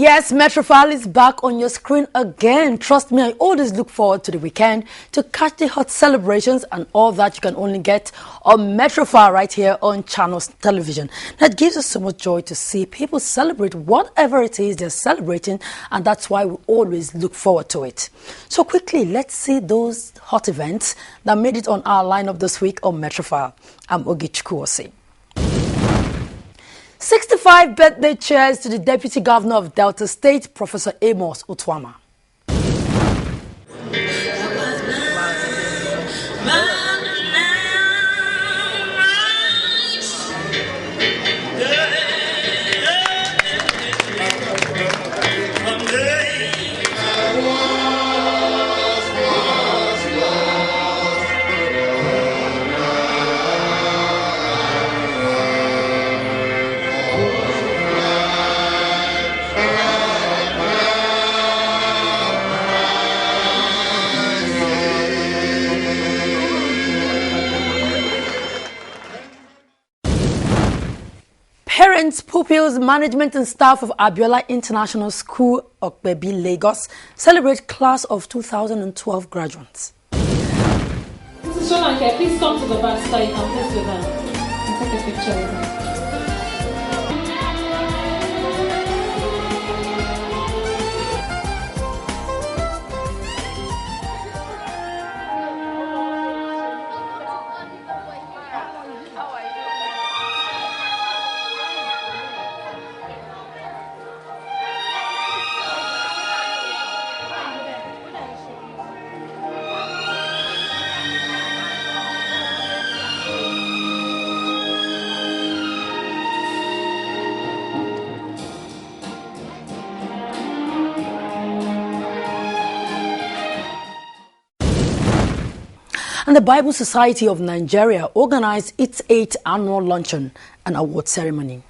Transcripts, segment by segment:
Yes, Metrofile is back on your screen again. Trust me, I always look forward to the weekend to catch the hot celebrations and all that you can only get on Metrofile right here on Channels Television. That gives us so much joy to see people celebrate whatever it is they're celebrating, and that's why we always look forward to it. So quickly, let's see those hot events that made it on our lineup this week on Metrofile. I'm Ogi Chukwuosi. 65 birthday cheers to the Deputy Governor of Delta State, Professor Amos Utuama. Parents, pupils, management and staff of Abiola International School, Okbebi, Lagos, celebrate class of 2012 graduates. Mrs. Sholanke, please come to the back so you can pose with her and take a picture with her. And the Bible Society of Nigeria organized its 8th annual luncheon and award ceremony.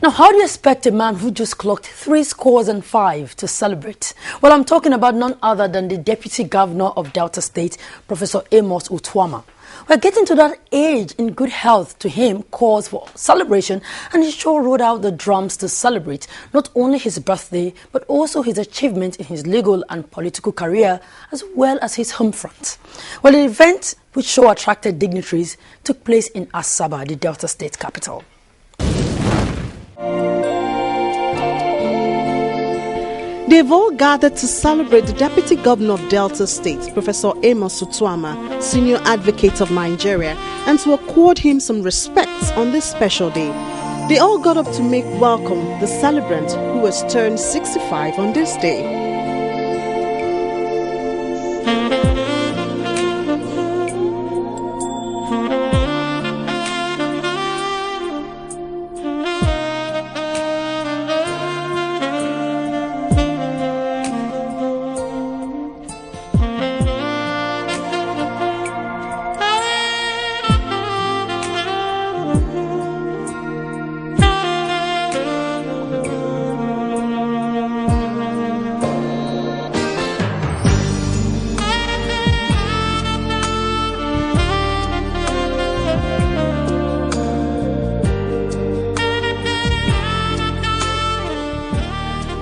Now, how do you expect a man who just clocked 75 to celebrate? Well, I'm talking about none other than the Deputy Governor of Delta State, Professor Amos Utuama. We're getting to that age in good health to him calls for celebration, and he sure rode out the drums to celebrate not only his birthday, but also his achievement in his legal and political career, as well as his home front. Well, the event, which sure attracted dignitaries, took place in Asaba, the Delta State capital. They've all gathered to celebrate the Deputy Governor of Delta State, Professor Amos Utuama, Senior Advocate of Nigeria, and to accord him some respects on this special day. They all got up to make welcome the celebrant who has turned 65 on this day.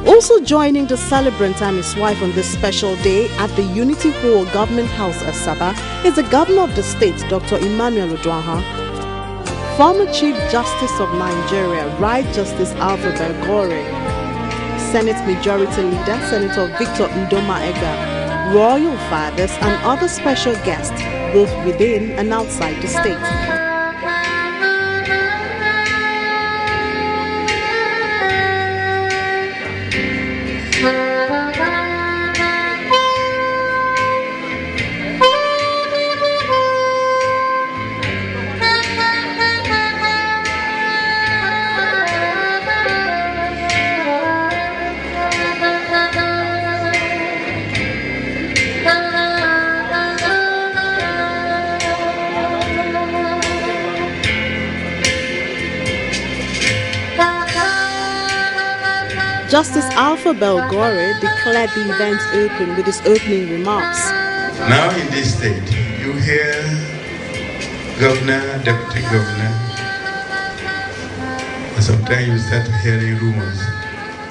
Also joining the celebrant and his wife on this special day at the Unity Hall Government House, Asaba, is the Governor of the state, Dr. Emmanuel Odwaha, former Chief Justice of Nigeria, Right Justice Alpha Belgore, Senate Majority Leader, Senator Victor Ndoma Ega, royal fathers and other special guests, both within and outside the state. Justice Alpha Belgore declared the event open with his opening remarks. Now in this state, you hear governor, deputy governor, and sometimes you start hearing rumors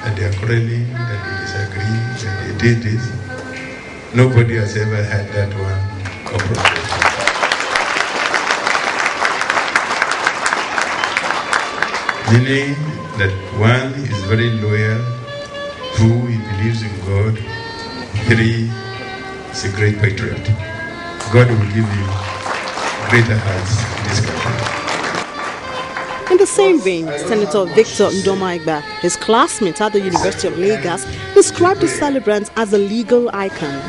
that they are quarreling, that they disagree, that they did this. Nobody has ever had that one compromise. Meaning that one is very loyal, two, he believes in God, three, he's a great patriot. God will give you greater hearts in this country. In the same vein, Senator Victor Ndomaigba, his classmate at the University of Lagos, described the celebrants as a legal icon.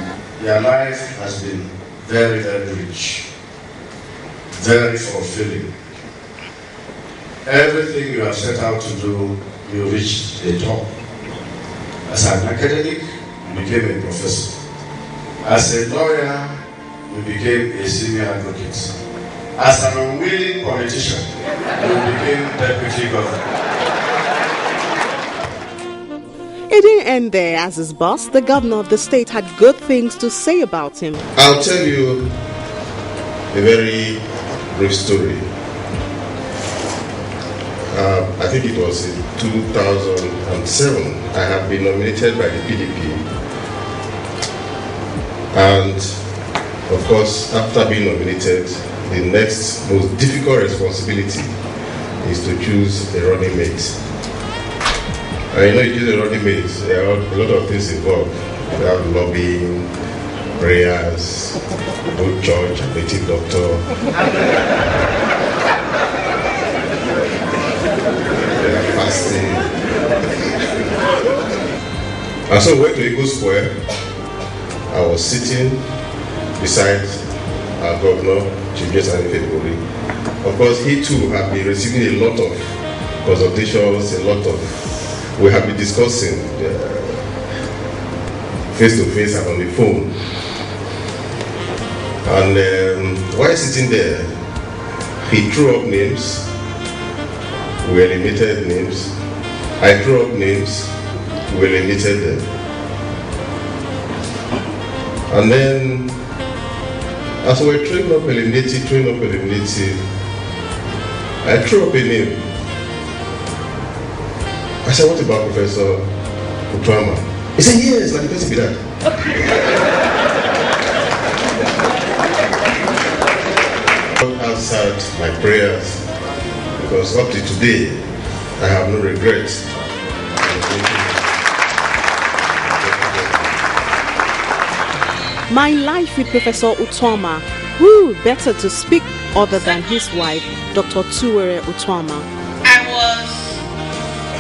Your life has been very, very rich, very fulfilling. Everything you have set out to do, you reached the top. As an academic, you became a professor. As a lawyer, you became a senior advocate. As an unwilling politician, you became deputy governor. It didn't end there, as his boss, the governor of the state, had good things to say about him. I'll tell you a very brief story. I think it was in 2007. I have been nominated by the PDP. And of course, after being nominated, the next most difficult responsibility is to choose a running mate. And you know, you choose a running mate, there are a lot of things involved. You have lobbying, prayers, go to church, native doctor. Fasting. And so we went to Eagle Square. I was sitting beside our governor, Chief Justice February. Of course, he too had been receiving a lot of consultations, we have been discussing face to face and on the phone. And while sitting there, he threw up names. We eliminated names. I threw up names. We eliminated them. And then, as we were throwing up eliminating, I threw up a name. I said, what about Professor Utuama? He said, yes, like the person be that. God answered my prayers, because up to today, I have no regrets. My life with Professor Utuama. Who better to speak other than his wife, Dr. Tuwere Utuama? I was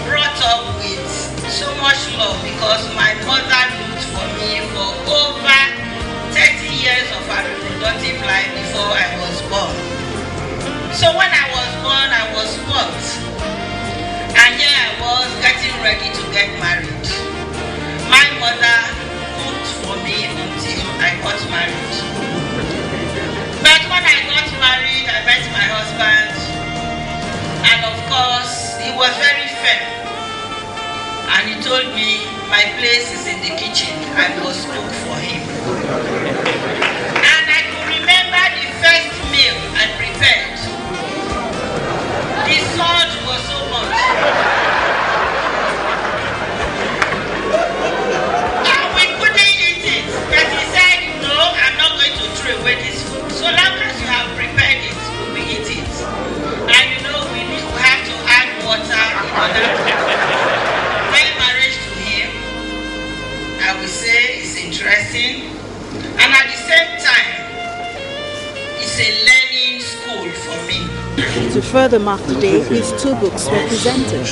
brought up with so much love because my mother looked for me for over 30 years of her reproductive life before I was born. So when I was born, I was spoilt. And here I was getting ready to get married. My mother cooked for me until I got married. But when I got married, I met my husband. And of course, he was very fair. And he told me my place is in the kitchen. I must cook for him. And I could remember the first meal I prepared. The salt was so much. And we couldn't eat it. But he said, no, I'm not going to throw away this food. So long as you have prepared it, we eat it. And you know, we have to add water in order to my marriage to him. I will say it's interesting. And at the same time, it's a learning school for me. To further mark the day, his two books were presented.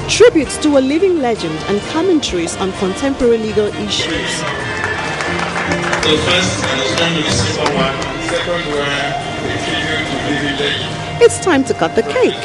Tributes to a living legend and commentaries on contemporary legal issues. The first and the second one, the second one, a tribute to living legend. It's time to cut the cake.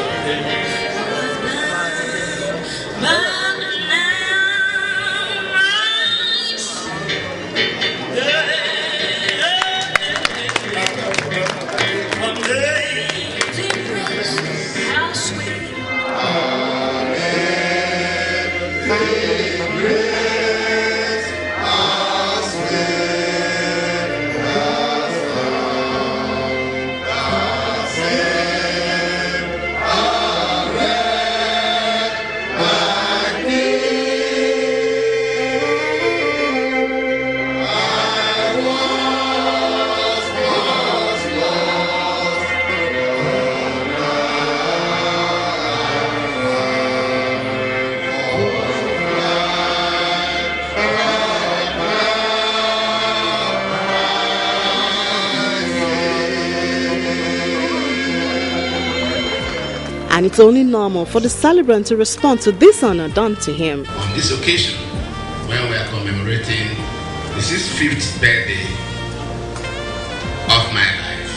and it's only normal for the celebrant to respond to this honor done to him. On this occasion, when we are commemorating the 65th birthday of my life,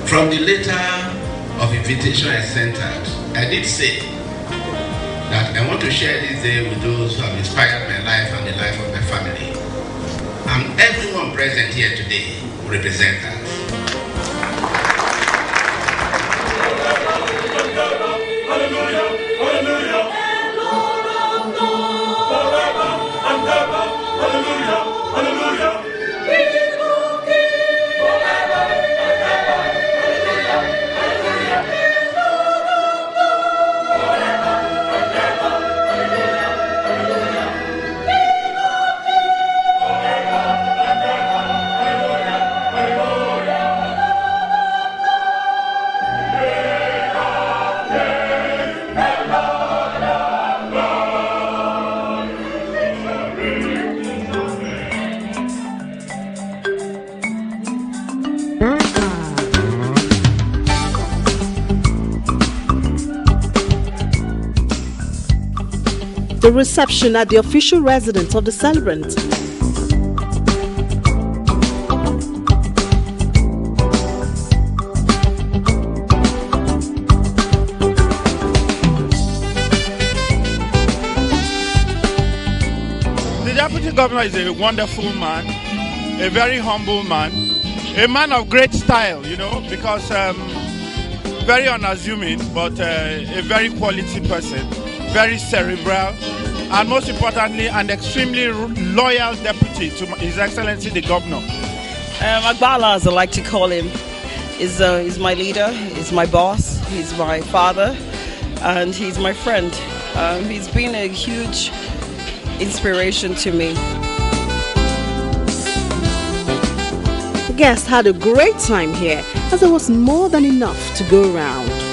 from the letter of invitation I sent out, I did say that I want to share this day with those who have inspired my life and the life of my family. And everyone present here today will represent that. The reception at the official residence of the celebrant. The Deputy Governor is a wonderful man, a very humble man, a man of great style, because very unassuming, but a very quality person, very cerebral, and most importantly, an extremely loyal deputy to His Excellency the Governor. Agbala, as I like to call him, is my leader, he's my boss, he's my father, and he's my friend. He's been a huge inspiration to me. The guests had a great time here, as there was more than enough to go around.